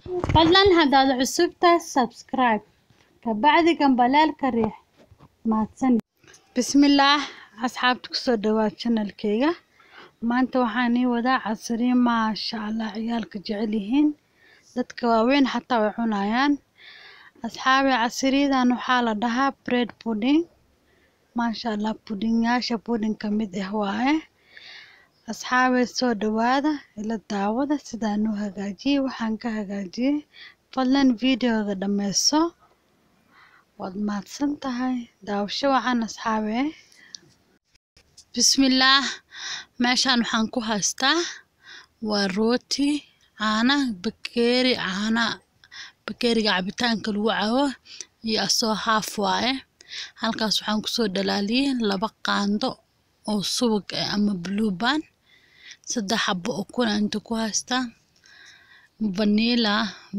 fadlan haddaad cusub tahay subscribe kabacdi gambalaalka riix mahadsanid. bismillaah asxaabta kusoo dhawaad channelkayga. maanta waxaan ii wadaa casriin maasha allah ciyaalka jecel yihiin, dadka waaweyn xataa way cunayaan. asxaabi casriidan waxaa la dhahaa bread pudding. maasha allah puddingyaasha pudding ka mid ah waaye. asxaabi soo dhawaada ila daawada sidaan u hagaajiyey. waxaan ka hagaajiyey, fadlan videoga dhameyso, waad mahadsan tahay. daawasho wacan asxaabi. bismillaah meeshaan waxaan ku haystaa waa rooti, caana, bakeeriga cabitaanka lagu cabo iyo asoo haaf waaye. halkaas waxaan kusoo dhalaaliyey 2 qaando oo subag ama blue band, 3 xabo oo kuna inta ku haystaa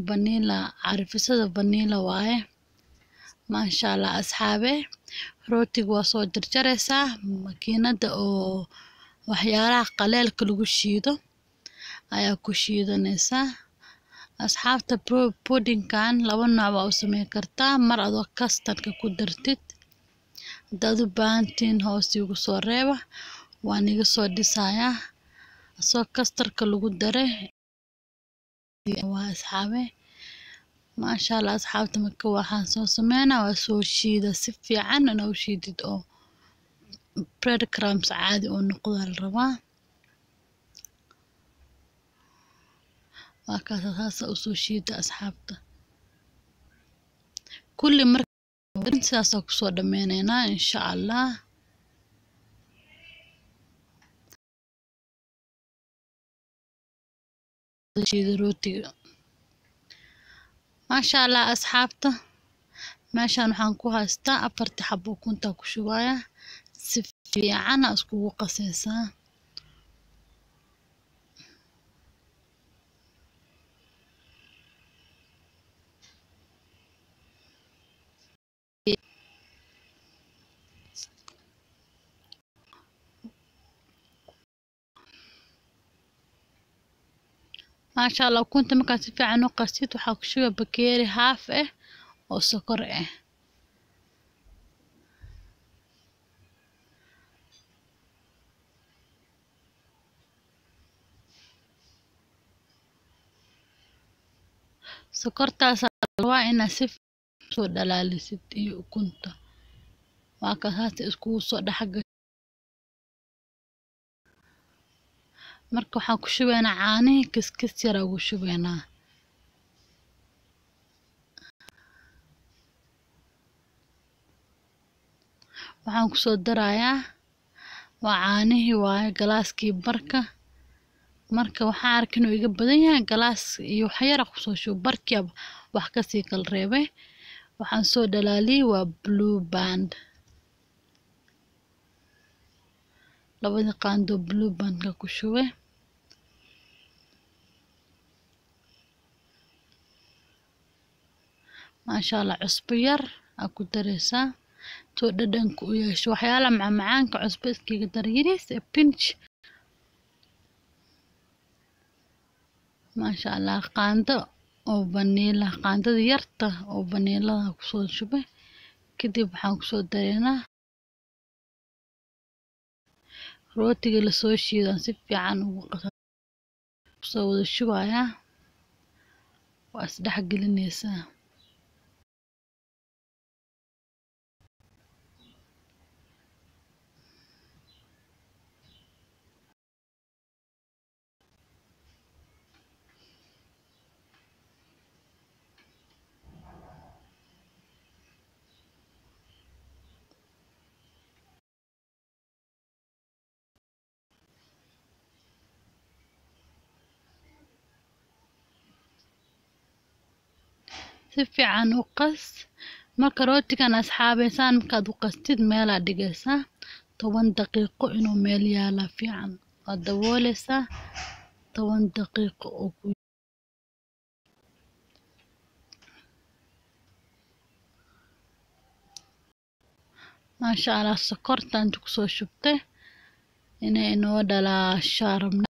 vanilla carfisada vanilla waaye. maasha allah asxaabe, rootiga waa soo jarjaraysaa makiinada oo waxyaalaha qaleelka lagu shiido ayaa ku shiidanaysaa. asxaabta puddingkan 2 nooc waa u sameyn kartaa, mar adoo custardka ku dartid. haddaad u baahantiin hoos igu soo reeba, waan iga soo dhisayaa asoo custardka lagu daray waa asxaabe. maasha allah asxaabta, marka waxaan soo sameynaa waa soo shiida si fiican inaa u shiidid oo bread crumbs caadi oo noqda la rabaa. waa kaas saasa u soo shiida asxaabta kulli marka sidaasa kusoo dhameyneynaa insha allah. shiida rootiga maasha allah asxaabta. meeshaan waxaan ku haystaa 4 xabo ukunta ku shubaya, si fiican iskugu qasaysaa. maasha allah ukunta markaad si fiican u qasid waxaa ku shubaa bakeeri haaf ah oo sokor ah. sokortaas waa inaad si soo dhalaalisid iyo ukunta, waa kaas haasta iskugu soo dhaxga. marka waxaan ku shubaynaa caanihii kiskis yar ugu shubaynaa. waxaan ku soo darayaa waa caanihii waaye galaaskii barka. marka waxaan arkin inuu iga badan yahay galaas iyo wax yar ku soo shubo, barkiya wax ka sii kala reebay. waxaan soo dhalaaliyey waa blue band, 2 qaando blue band ka ku shubay. maasha allah cusbo yar aa ku daraysaa soo dhadhanka u yeesho. waxyaala macmacaanka cusbo iskaga dar yariis pinch. maasha allah qaando oo vanilla, qaandada yarta oo vanillada ku soo shubay. kadib waxaan ku soo dareynaa rootiga la soo shiidan si fiican ugu soo wada shubayaa, waa isdhex gelinaysaa. si fiican u qas. marka rootigan asxaabeysaan markaad u qastid meelaa dhigaysaa 10 daqiiqo inuu meel yaala fiican, waad dabooleysaa 10 daqiiqo oo maasha allah. sokorta inta ku soo shubtay inay inoo dhalaashaa rabnaa.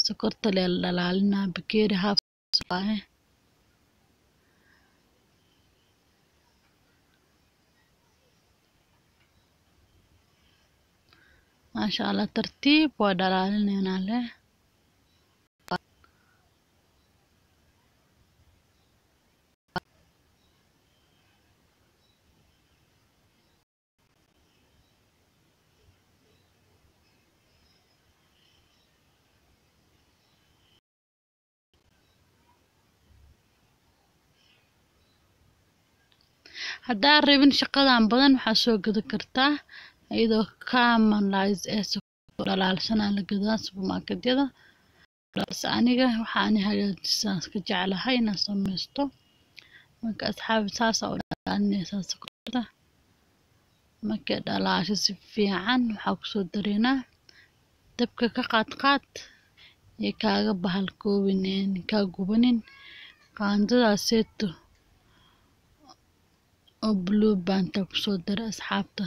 sokorta lee la dhalaalinaa bakeeri haaf waaye maasha Allah tartiib waa dhalaalinaynaa leh haddaa rabin shaqadan badan waxaa soo gada kartaa iyadoo caramelized ee sokor dhalaalsanaa la gadaa supermarketyada bas aniga waxaan hagaajisaan ka jeclahay inaan samaysto marka asxaabi saas u dhalaalinaysaa sokorta markay dhalaasho si fiican waxaa kusoo dareynaa dabka ka qaad ee kaaga bahalkoobin kaa gubanin qaandadaaseeto oo blue banta kusoo dara asxaabta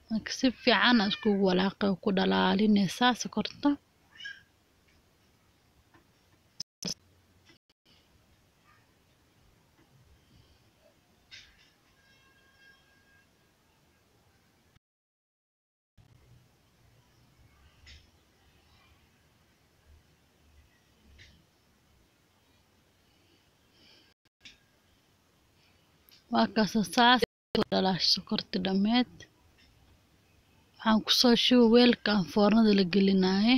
marka si fiican iskugu walaaqay ku dhalaalinaysaa sokorta waa kaasa saas dhalaasho sokorta dhameed waxaan kusoo shuba weelkan foornada la gelinaaye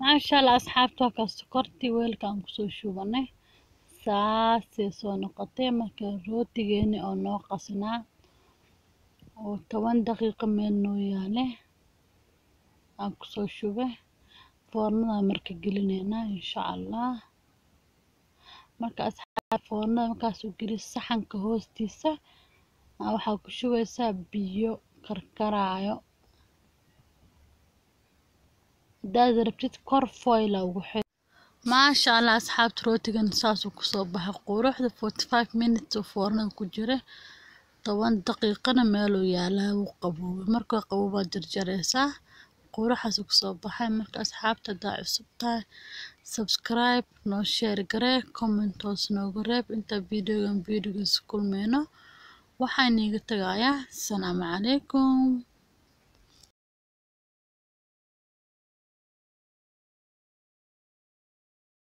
maasha Allah asxaabta waa kaas sokortii weelkan kusoo shubanay saasay soo noqotay marka rootigeeni oo noo qasnaa oo 10 daqiiqo meel noo yaale aan kusoo shubay foornada marka gelinaynaa insha Allah marka asxaab foornada markaas u geli saxanka hoostiisa waxaa ku shubaysaa biyo karkaraayo hadaad rabtid kor foil ugu xir maasha Allah asxaabta rootigan saasuu kusoo baxay quruxda 45 minutes oo foornada ku jira 10 daqiiqana meeluu yaalaa wuu qaboobay markuu qaboobaad jarjaraysaa quruxaas kusoo baxay marka asxaabta hadaa cusub tahay subscribe noo share garee comment hoos noogu reeb inta videogan kulmeyno waxaan iiga tagayaa assalaamu calaykum